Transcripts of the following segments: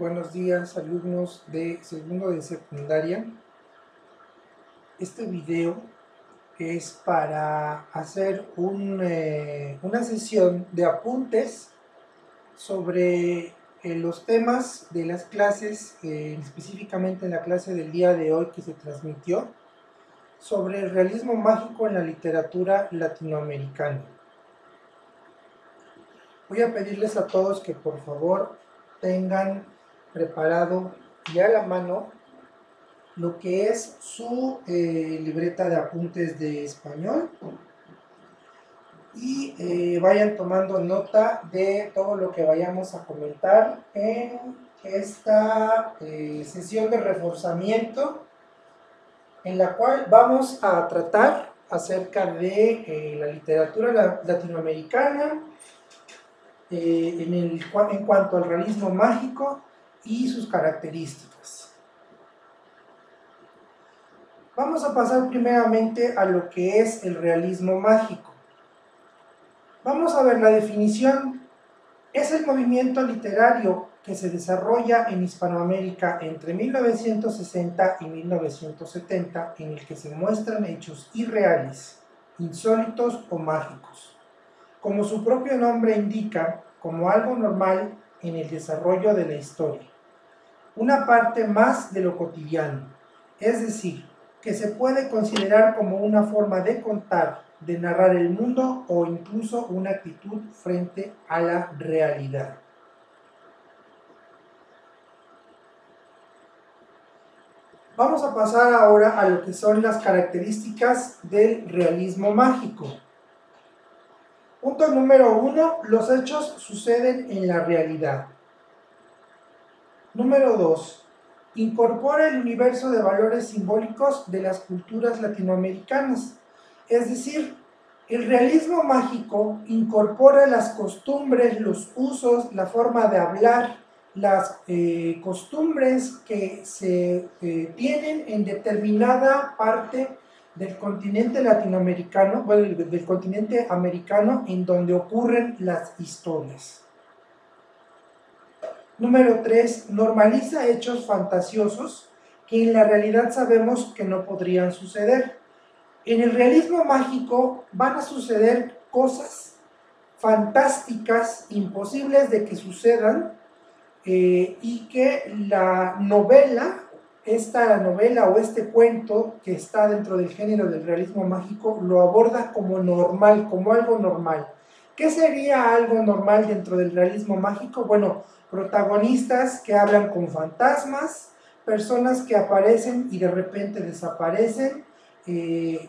Buenos días, alumnos de segundo de secundaria. Este video es para hacer una sesión de apuntes sobre los temas de las clases, específicamente en la clase del día de hoy que se transmitió, sobre el realismo mágico en la literatura latinoamericana. Voy a pedirles a todos que por favor tengan preparado y a la mano lo que es su libreta de apuntes de español y vayan tomando nota de todo lo que vayamos a comentar en esta sesión de reforzamiento, en la cual vamos a tratar acerca de la literatura latinoamericana en cuanto al realismo mágico y sus características. Vamos a pasar primeramente a lo que es el realismo mágico. Vamos a ver la definición. Es el movimiento literario que se desarrolla en Hispanoamérica entre 1960 y 1970, en el que se muestran hechos irreales, insólitos o mágicos, como su propio nombre indica, como algo normal en el desarrollo de la historia, una parte más de lo cotidiano, es decir, que se puede considerar como una forma de contar, de narrar el mundo o incluso una actitud frente a la realidad. Vamos a pasar ahora a lo que son las características del realismo mágico. Punto número 1, los hechos suceden en la realidad. Número 2, incorpora el universo de valores simbólicos de las culturas latinoamericanas. Es decir, el realismo mágico incorpora las costumbres, los usos, la forma de hablar, las costumbres que se tienen en determinada parte del continente latinoamericano, bueno, del continente americano, en donde ocurren las historias. Número 3, normaliza hechos fantasiosos que en la realidad sabemos que no podrían suceder. En el realismo mágico van a suceder cosas fantásticas, imposibles de que sucedan, y que la novela o este cuento que está dentro del género del realismo mágico lo aborda como normal, como algo normal. ¿Qué sería algo normal dentro del realismo mágico? Bueno, protagonistas que hablan con fantasmas, personas que aparecen y de repente desaparecen,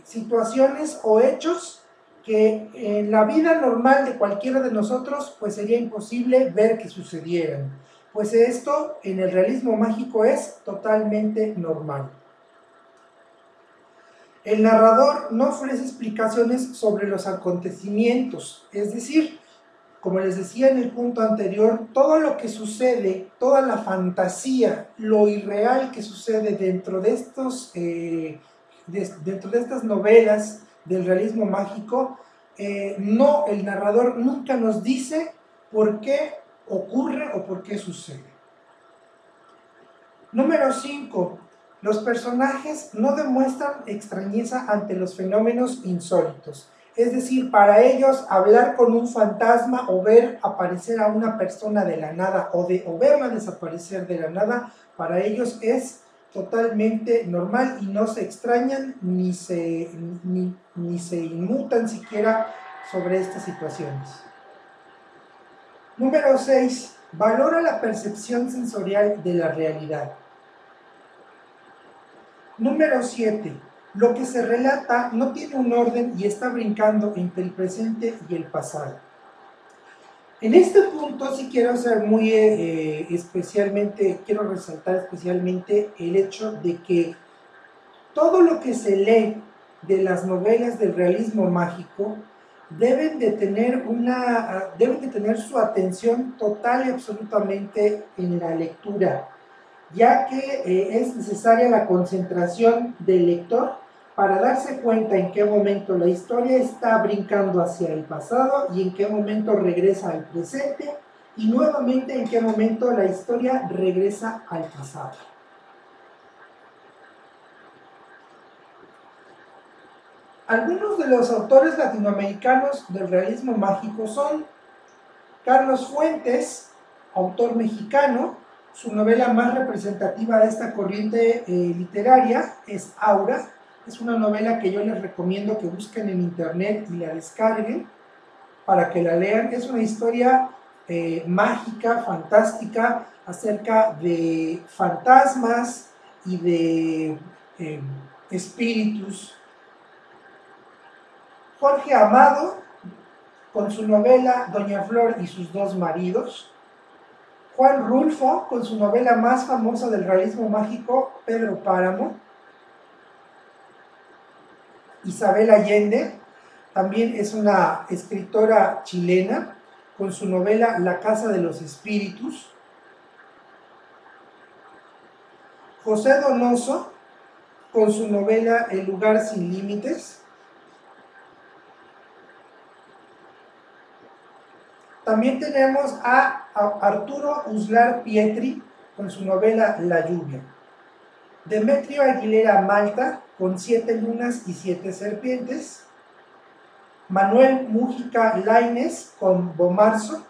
situaciones o hechos que en la vida normal de cualquiera de nosotros pues sería imposible ver que sucedieran. Pues esto en el realismo mágico es totalmente normal. El narrador no ofrece explicaciones sobre los acontecimientos, es decir, como les decía en el punto anterior, todo lo que sucede, toda la fantasía, lo irreal que sucede dentro de estas novelas del realismo mágico, el narrador nunca nos dice por qué ocurre o por qué sucede. Número 5. Los personajes no demuestran extrañeza ante los fenómenos insólitos. Es decir, para ellos hablar con un fantasma o ver aparecer a una persona de la nada o verla desaparecer de la nada, para ellos es totalmente normal y no se extrañan ni se inmutan siquiera sobre estas situaciones. Número 6. Valora la percepción sensorial de la realidad. Número 7. Lo que se relata no tiene un orden y está brincando entre el presente y el pasado. En este punto sí quiero hacer quiero resaltar especialmente el hecho de que todo lo que se lee de las novelas del realismo mágico deben de tener su atención total y absolutamente en la lectura, ya que es necesaria la concentración del lector para darse cuenta en qué momento la historia está brincando hacia el pasado y en qué momento regresa al presente y nuevamente en qué momento la historia regresa al pasado. Algunos de los autores latinoamericanos del realismo mágico son Carlos Fuentes, autor mexicano. Su novela más representativa de esta corriente literaria es Aura. Es una novela que yo les recomiendo que busquen en internet y la descarguen para que la lean. Es una historia mágica, fantástica, acerca de fantasmas y de espíritus. Jorge Amado, con su novela Doña Flor y sus dos maridos. Juan Rulfo, con su novela más famosa del realismo mágico, Pedro Páramo. Isabel Allende, también es una escritora chilena, con su novela La Casa de los Espíritus. José Donoso, con su novela El Lugar Sin Límites. También tenemos a Arturo Uslar Pietri, con su novela La Lluvia. Demetrio Aguilera Malta, con 7 lunas y 7 serpientes. Manuel Mújica Lainez, con Bomarzo.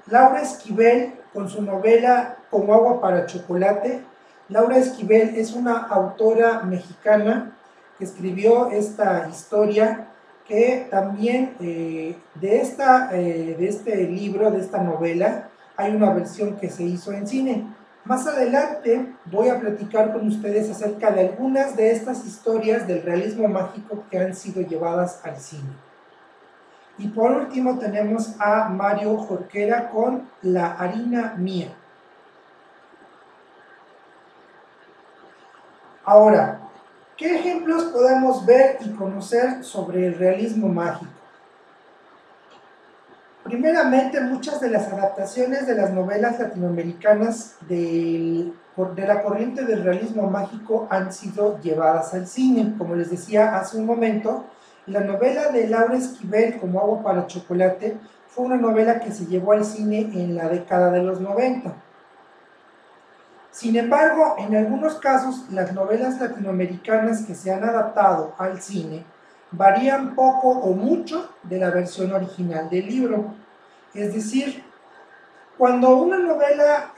Laura Esquivel, con su novela Como agua para chocolate. Laura Esquivel es una autora mexicana que escribió esta historia, que también de este libro, de esta novela, hay una versión que se hizo en cine. Más adelante voy a platicar con ustedes acerca de algunas de estas historias del realismo mágico que han sido llevadas al cine. Y por último tenemos a Mario Jorquera con La harina mía. Ahora, ¿qué ejemplos podemos ver y conocer sobre el realismo mágico? Primeramente, muchas de las adaptaciones de las novelas latinoamericanas de la corriente del realismo mágico han sido llevadas al cine. Como les decía hace un momento, la novela de Laura Esquivel, Como agua para chocolate, fue una novela que se llevó al cine en la década de los 90. Sin embargo, en algunos casos, las novelas latinoamericanas que se han adaptado al cine varían poco o mucho de la versión original del libro. Es decir, cuando una novela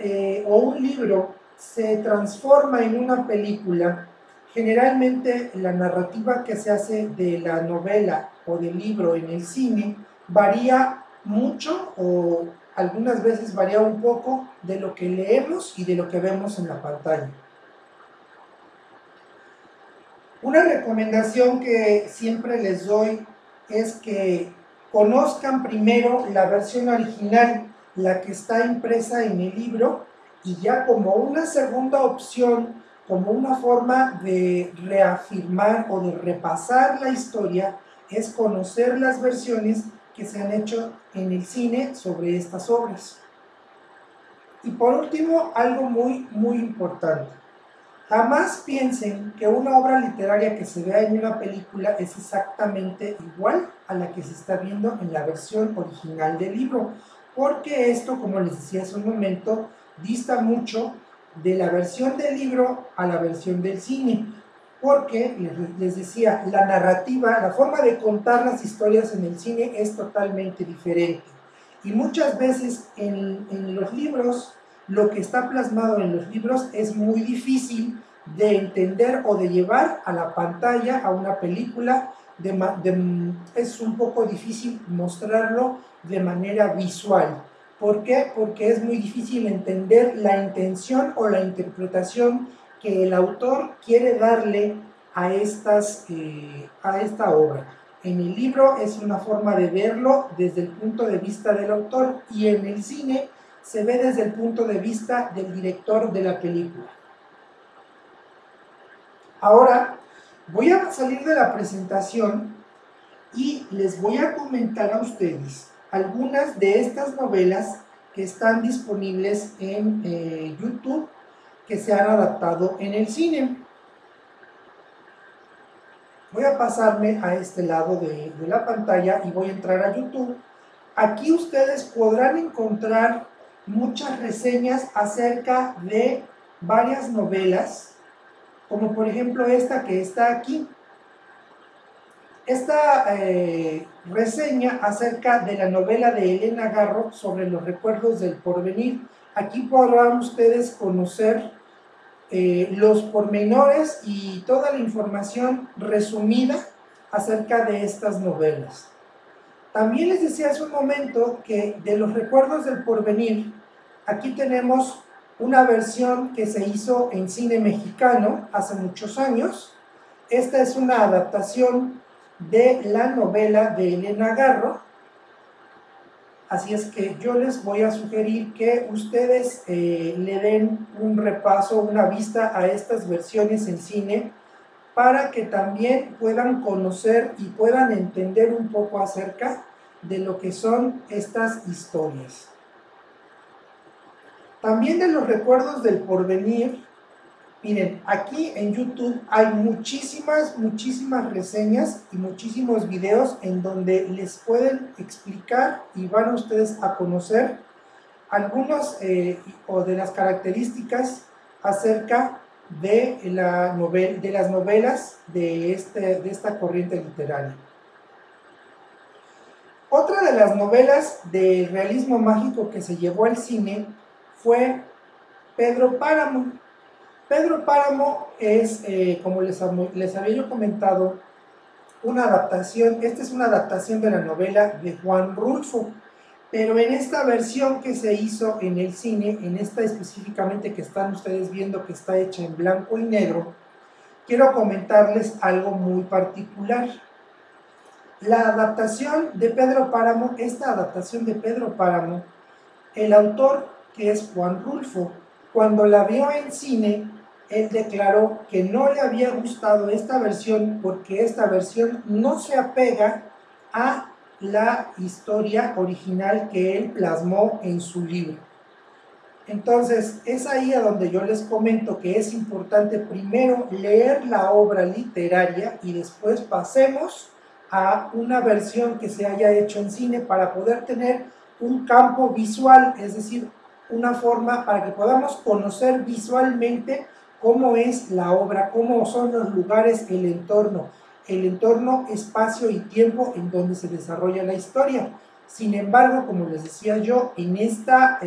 o un libro se transforma en una película, generalmente la narrativa que se hace de la novela o del libro en el cine varía mucho o algunas veces varía un poco de lo que leemos y de lo que vemos en la pantalla. Una recomendación que siempre les doy es que conozcan primero la versión original, la que está impresa en el libro, y ya como una segunda opción, como una forma de reafirmar o de repasar la historia, es conocer las versiones que se han hecho en el cine sobre estas obras. Y por último, algo muy importante. Jamás piensen que una obra literaria que se vea en una película es exactamente igual a la que se está viendo en la versión original del libro, porque esto, como les decía hace un momento, dista mucho de la versión del libro a la versión del cine, porque, les decía, la narrativa, la forma de contar las historias en el cine es totalmente diferente. Y muchas veces en los libros, lo que está plasmado en los libros es muy difícil de entender o de llevar a la pantalla, a una película, es un poco difícil mostrarlo de manera visual. ¿Por qué? Porque es muy difícil entender la intención o la interpretación que el autor quiere darle a esta obra. En el libro es una forma de verlo desde el punto de vista del autor, y en el cine se ve desde el punto de vista del director de la película. Ahora voy a salir de la presentación y les voy a comentar a ustedes algunas de estas novelas que están disponibles en YouTube, que se han adaptado en el cine. Voy a pasarme a este lado de la pantalla y voy a entrar a YouTube Aquí ustedes podrán encontrar muchas reseñas acerca de varias novelas, como por ejemplo esta que está aquí. Esta reseña acerca de la novela de Elena Garro sobre los recuerdos del porvenir. Aquí podrán ustedes conocer los pormenores y toda la información resumida acerca de estas novelas. También les decía hace un momento que de los recuerdos del porvenir, aquí tenemos una versión que se hizo en cine mexicano hace muchos años. Esta es una adaptación de la novela de Elena Garro, así es que yo les voy a sugerir que ustedes le den un repaso, una vista a estas versiones en cine, para que también puedan conocer y puedan entender un poco acerca de lo que son estas historias. También de los recuerdos del porvenir, miren, aquí en YouTube hay muchísimas reseñas y muchísimos videos en donde les pueden explicar y van ustedes a conocer algunos o de las características acerca de las novelas de esta corriente literaria. Otra de las novelas de realismo mágico que se llevó al cine fue Pedro Páramo. Pedro Páramo es, como les había yo comentado, una adaptación. Esta es una adaptación de la novela de Juan Rulfo, pero en esta versión que se hizo en el cine, en esta específicamente que están ustedes viendo que está hecha en blanco y negro, quiero comentarles algo muy particular. La adaptación de Pedro Páramo, esta adaptación de Pedro Páramo, el autor, que es Juan Rulfo, cuando la vio en cine, él declaró que no le había gustado esta versión porque esta versión no se apega a la historia original que él plasmó en su libro. Entonces, es ahí a donde yo les comento que es importante primero leer la obra literaria y después pasemos a una versión que se haya hecho en cine para poder tener un campo visual, es decir, una forma para que podamos conocer visualmente cómo es la obra, cómo son los lugares, el entorno, espacio y tiempo en donde se desarrolla la historia. Sin embargo, como les decía yo, en esta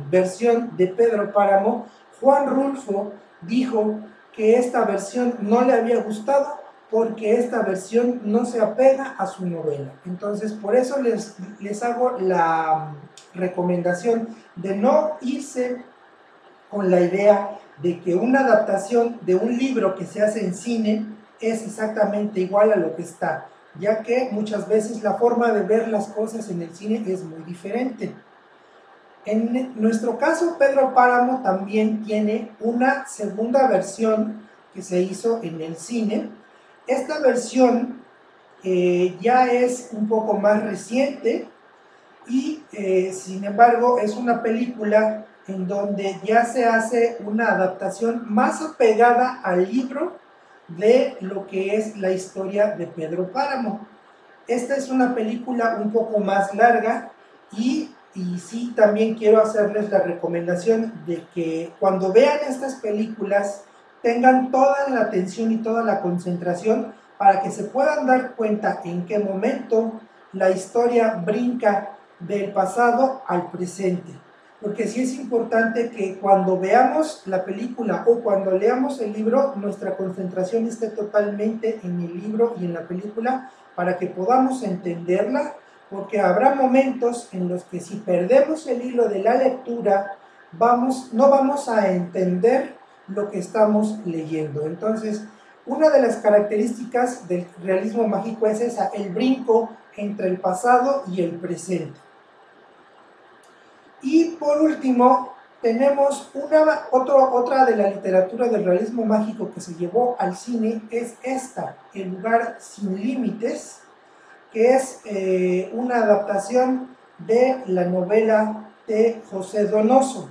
versión de Pedro Páramo, Juan Rulfo dijo que esta versión no le había gustado porque esta versión no se apega a su novela. Entonces, por eso les hago la recomendación de no irse con la idea de que una adaptación de un libro que se hace en cine es exactamente igual a lo que está, ya que muchas veces la forma de ver las cosas en el cine es muy diferente. En nuestro caso, Pedro Páramo también tiene una segunda versión que se hizo en el cine. Esta versión ya es un poco más reciente y sin embargo es una película en donde ya se hace una adaptación más apegada al libro de lo que es la historia de Pedro Páramo. Esta es una película un poco más larga y sí también quiero hacerles la recomendación de que cuando vean estas películas tengan toda la atención y toda la concentración para que se puedan dar cuenta en qué momento la historia brinca del pasado al presente. Porque sí es importante que cuando veamos la película o cuando leamos el libro, nuestra concentración esté totalmente en el libro y en la película para que podamos entenderla, porque habrá momentos en los que si perdemos el hilo de la lectura, no vamos a entender lo que estamos leyendo. Entonces, una de las características del realismo mágico es esa, el brinco entre el pasado y el presente. Y por último, tenemos otra de la literatura del realismo mágico que se llevó al cine, es esta, El lugar sin límites, que es una adaptación de la novela de José Donoso.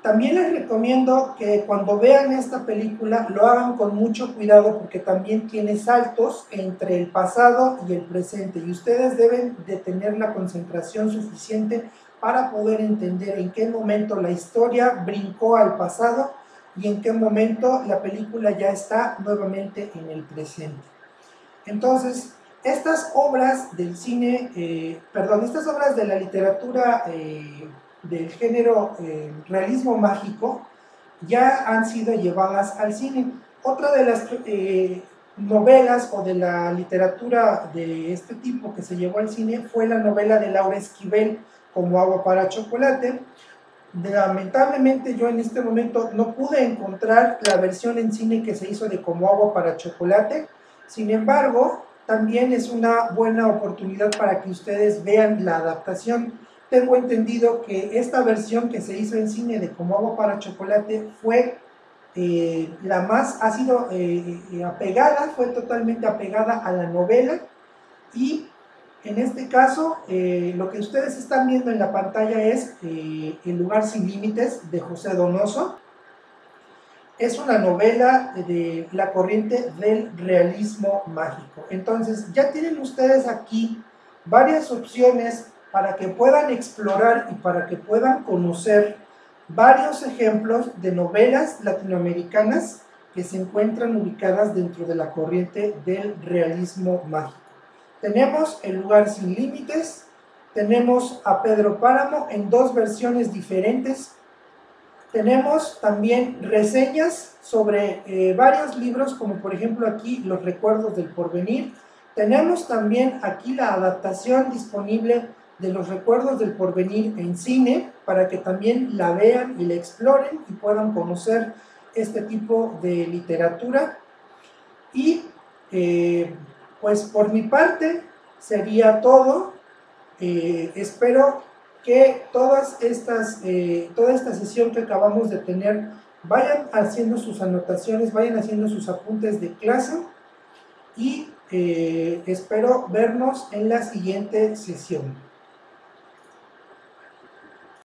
También les recomiendo que cuando vean esta película lo hagan con mucho cuidado porque también tiene saltos entre el pasado y el presente y ustedes deben de tener la concentración suficiente para poder entender en qué momento la historia brincó al pasado y en qué momento la película ya está nuevamente en el presente. Entonces, estas obras del cine, estas obras de la literatura del género realismo mágico ya han sido llevadas al cine. Otra de las novelas o de la literatura de este tipo que se llevó al cine fue la novela de Laura Esquivel, Como agua para chocolate. Lamentablemente yo en este momento no pude encontrar la versión en cine que se hizo de Como agua para chocolate. Sin embargo, también es una buena oportunidad para que ustedes vean la adaptación. Tengo entendido que esta versión que se hizo en cine de Como agua para chocolate fue la más, ha sido apegada, fue totalmente apegada a la novela y en este caso lo que ustedes están viendo en la pantalla es El lugar sin límites de José Donoso. Es una novela de la corriente del realismo mágico. Entonces ya tienen ustedes aquí varias opciones para que puedan explorar y para que puedan conocer varios ejemplos de novelas latinoamericanas que se encuentran ubicadas dentro de la corriente del realismo mágico. Tenemos El lugar sin límites, tenemos a Pedro Páramo en dos versiones diferentes. Tenemos también reseñas sobre varios libros, como por ejemplo aquí Los recuerdos del porvenir. Tenemos también aquí la adaptación disponible de Los recuerdos del porvenir en cine, para que también la vean y la exploren y puedan conocer este tipo de literatura. Y pues por mi parte sería todo. Espero que toda esta sesión que acabamos de tener vayan haciendo sus anotaciones, vayan haciendo sus apuntes de clase y espero vernos en la siguiente sesión.